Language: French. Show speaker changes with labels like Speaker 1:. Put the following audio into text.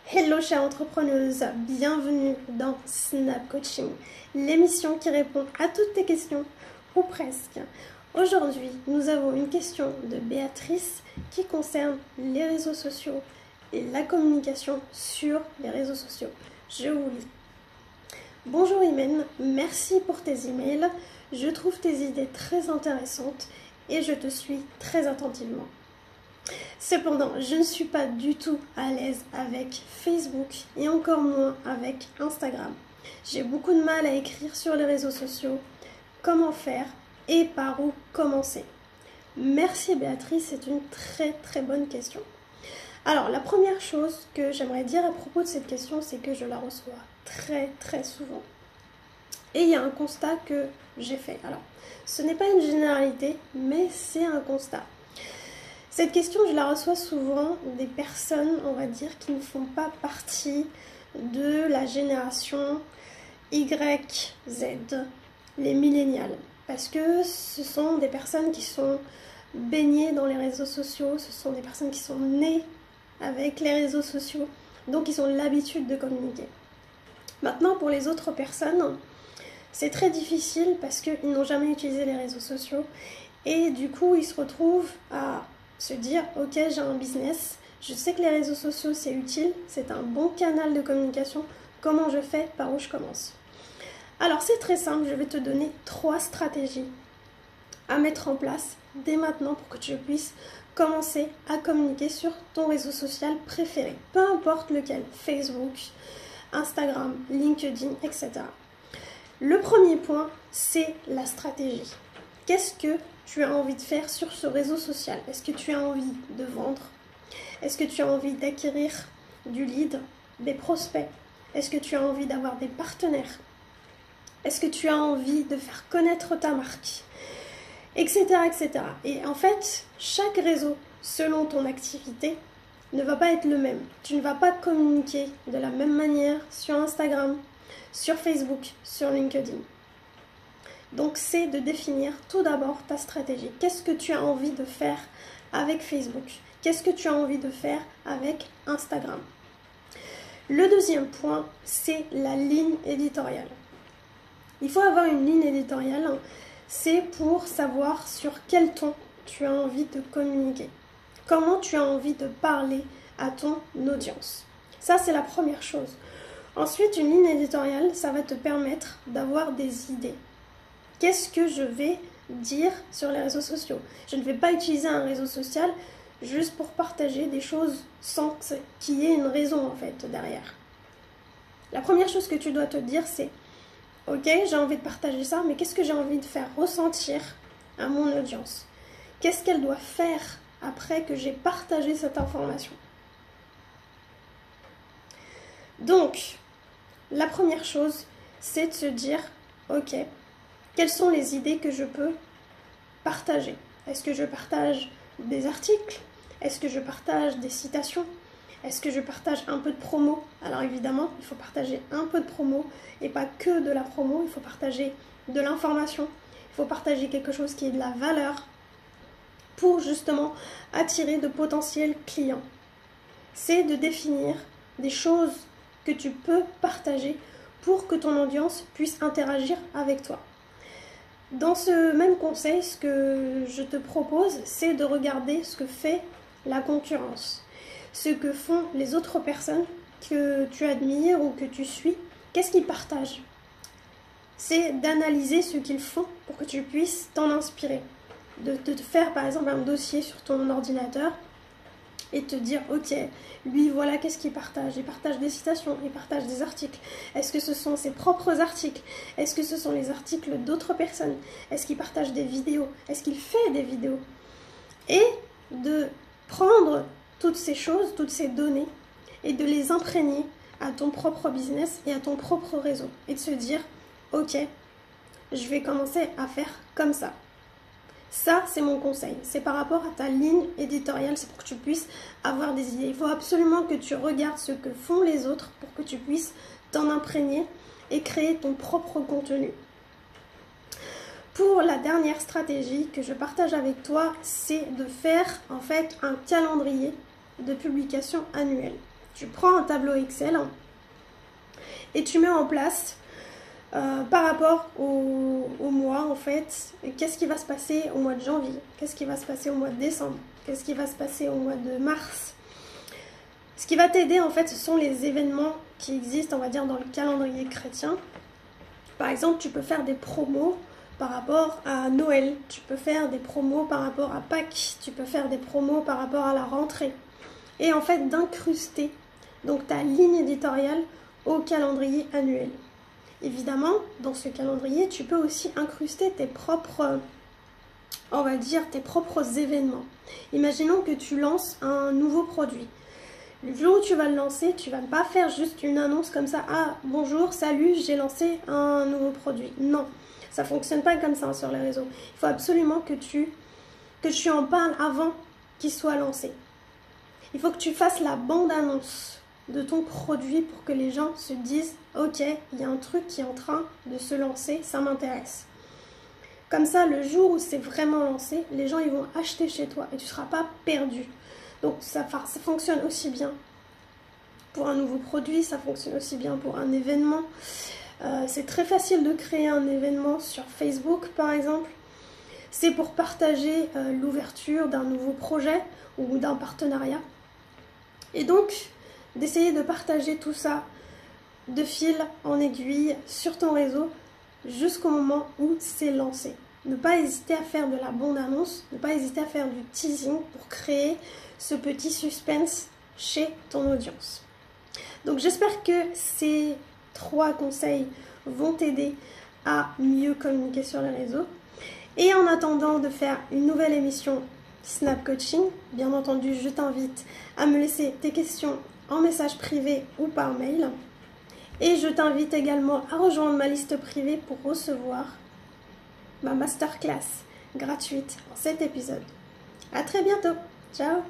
Speaker 1: Hello chère entrepreneuse, bienvenue dans Snap Coaching, l'émission qui répond à toutes tes questions, ou presque. Aujourd'hui, nous avons une question de Béatrice qui concerne les réseaux sociaux et la communication sur les réseaux sociaux. Je vous lis. Bonjour Imen, merci pour tes emails. Je trouve tes idées très intéressantes et je te suis très attentivement. Cependant, je ne suis pas du tout à l'aise avec Facebook et encore moins avec Instagram. J'ai beaucoup de mal à écrire sur les réseaux sociaux, comment faire et par où commencer. Merci Béatrice, c'est une très bonne question. Alors, la première chose que j'aimerais dire à propos de cette question, c'est que je la reçois très souvent. Et il y a un constat que j'ai fait. Alors, ce n'est pas une généralité, mais c'est un constat. Cette question, je la reçois souvent des personnes, on va dire, qui ne font pas partie de la génération Y, Z, les millénials. Parce que ce sont des personnes qui sont baignées dans les réseaux sociaux, ce sont des personnes qui sont nées avec les réseaux sociaux, donc ils ont l'habitude de communiquer. Maintenant, pour les autres personnes, c'est très difficile parce qu'ils n'ont jamais utilisé les réseaux sociaux et du coup, ils se retrouvent à se dire ok, j'ai un business, je sais que les réseaux sociaux c'est utile, c'est un bon canal de communication, comment je fais, par où je commence? Alors c'est très simple, je vais te donner 3 stratégies à mettre en place dès maintenant pour que tu puisses commencer à communiquer sur ton réseau social préféré, peu importe lequel, Facebook, Instagram, LinkedIn, etc. Le premier point, c'est la stratégie. Qu'est-ce que tu as envie de faire sur ce réseau social? Est-ce que tu as envie de vendre? Est-ce que tu as envie d'acquérir du lead, des prospects? Est-ce que tu as envie d'avoir des partenaires? Est-ce que tu as envie de faire connaître ta marque? Etc. etc. Et en fait, chaque réseau, selon ton activité, ne va pas être le même. Tu ne vas pas communiquer de la même manière sur Instagram, sur Facebook, sur LinkedIn. Donc c'est de définir tout d'abord ta stratégie. Qu'est-ce que tu as envie de faire avec Facebook? Qu'est-ce que tu as envie de faire avec Instagram? Le deuxième point, c'est la ligne éditoriale. Il faut avoir une ligne éditoriale, c'est pour savoir sur quel ton tu as envie de communiquer. Comment tu as envie de parler à ton audience. Ça, c'est la première chose. Ensuite, une ligne éditoriale, ça va te permettre d'avoir des idées. Qu'est-ce que je vais dire sur les réseaux sociaux? Je ne vais pas utiliser un réseau social juste pour partager des choses sans qu'il y ait une raison en fait derrière. La première chose que tu dois te dire, c'est ok, j'ai envie de partager ça, mais qu'est-ce que j'ai envie de faire ressentir à mon audience? Qu'est-ce qu'elle doit faire après que j'ai partagé cette information? Donc, la première chose, c'est de se dire ok, quelles sont les idées que je peux partager? Est-ce que je partage des articles? Est-ce que je partage des citations? Est-ce que je partage un peu de promo? Alors évidemment, il faut partager un peu de promo et pas que de la promo. Il faut partager de l'information. Il faut partager quelque chose qui ait de la valeur pour justement attirer de potentiels clients. C'est de définir des choses que tu peux partager pour que ton audience puisse interagir avec toi. Dans ce même conseil, ce que je te propose, c'est de regarder ce que fait la concurrence, ce que font les autres personnes que tu admires ou que tu suis, qu'est-ce qu'ils partagent. C'est d'analyser ce qu'ils font pour que tu puisses t'en inspirer, de te faire par exemple un dossier sur ton ordinateur et te dire ok, lui voilà qu'est-ce qu'il partage. Il partage des citations, il partage des articles. Est-ce que ce sont ses propres articles? Est-ce que ce sont les articles d'autres personnes? Est-ce qu'il partage des vidéos? Est-ce qu'il fait des vidéos? Et de prendre toutes ces choses, toutes ces données et de les imprégner à ton propre business et à ton propre réseau. Et de se dire ok, je vais commencer à faire comme ça. Ça, c'est mon conseil. C'est par rapport à ta ligne éditoriale, c'est pour que tu puisses avoir des idées. Il faut absolument que tu regardes ce que font les autres pour que tu puisses t'en imprégner et créer ton propre contenu. Pour la dernière stratégie que je partage avec toi, c'est de faire en fait un calendrier de publication annuelle. Tu prends un tableau Excel et tu mets en place par rapport au mois en fait, qu'est-ce qui va se passer au mois de janvier, qu'est-ce qui va se passer au mois de décembre, qu'est-ce qui va se passer au mois de mars. Ce qui va t'aider en fait, ce sont les événements qui existent, on va dire, dans le calendrier chrétien. Par exemple, tu peux faire des promos par rapport à Noël, tu peux faire des promos par rapport à Pâques, tu peux faire des promos par rapport à la rentrée. Et en fait, d'incruster donc ta ligne éditoriale au calendrier annuel. Évidemment, dans ce calendrier, tu peux aussi incruster tes propres, on va dire, tes propres événements. Imaginons que tu lances un nouveau produit. Le jour où tu vas le lancer, tu ne vas pas faire juste une annonce comme ça. Ah, bonjour, salut, j'ai lancé un nouveau produit. Non, ça ne fonctionne pas comme ça sur les réseaux. Il faut absolument que tu en parles avant qu'il soit lancé. Il faut que tu fasses la bande-annonce de ton produit pour que les gens se disent « Ok, il y a un truc qui est en train de se lancer, ça m'intéresse. » Comme ça, le jour où c'est vraiment lancé, les gens ils vont acheter chez toi et tu ne seras pas perdu. Donc ça fonctionne aussi bien pour un nouveau produit, ça fonctionne aussi bien pour un événement. C'est très facile de créer un événement sur Facebook par exemple. C'est pour partager l'ouverture d'un nouveau projet ou d'un partenariat. Et donc, d'essayer de partager tout ça de fil en aiguille sur ton réseau jusqu'au moment où c'est lancé. Ne pas hésiter à faire de la bande-annonce, ne pas hésiter à faire du teasing pour créer ce petit suspense chez ton audience. Donc j'espère que ces 3 conseils vont t'aider à mieux communiquer sur les réseaux. Et en attendant de faire une nouvelle émission Snap Coaching, bien entendu, je t'invite à me laisser tes questions en message privé ou par mail. Et je t'invite également à rejoindre ma liste privée pour recevoir ma masterclass gratuite en cet épisode. À très bientôt. Ciao.